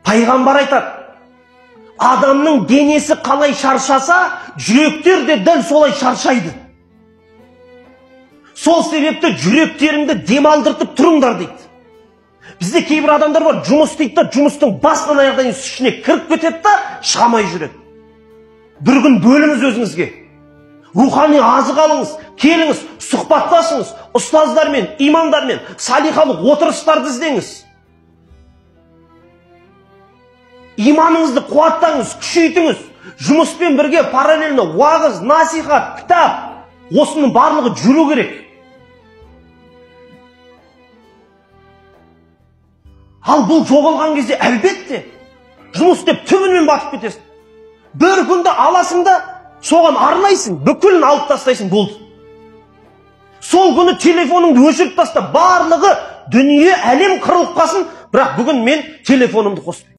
Пайғамбар айтады, адамның денесі қалай шаршаса, жүректер де дәл солай шаршайды. Сол себепті жүректеріңді демалдыртып тұрыңдар дейді. Бізде кейбір адамдар бар, жұмыс дейді да, жұмыстың басынан аяқтан ішіне кіріп кетеді да, шығамай жүреді. Bir gün bölіңіз өзіңізге. Рухани азық алыңыз, келіңіз, сұхбаттасыңыз, ұстаздармен, имамдармен, салихалық отырыстарды іздеңіз. Иманыңызды қуаттаңыз, күшейтіңіз. Жұмыспен бірге параллельно уағыз, насихат, кітап, осының барлығы жүру керек. Ал бұл жоғалған кезде әлбетте жұмыс деп түбінен батып кетесің. Bir күнді аласың да, соған арнайсың, бүкілін алып тастайсың, болды. Сол күні телефоныңды өшіріп таста, барлығы дүние әлем қырылып қалсын, бірақ бүгін мен телефонымды қоспаймын.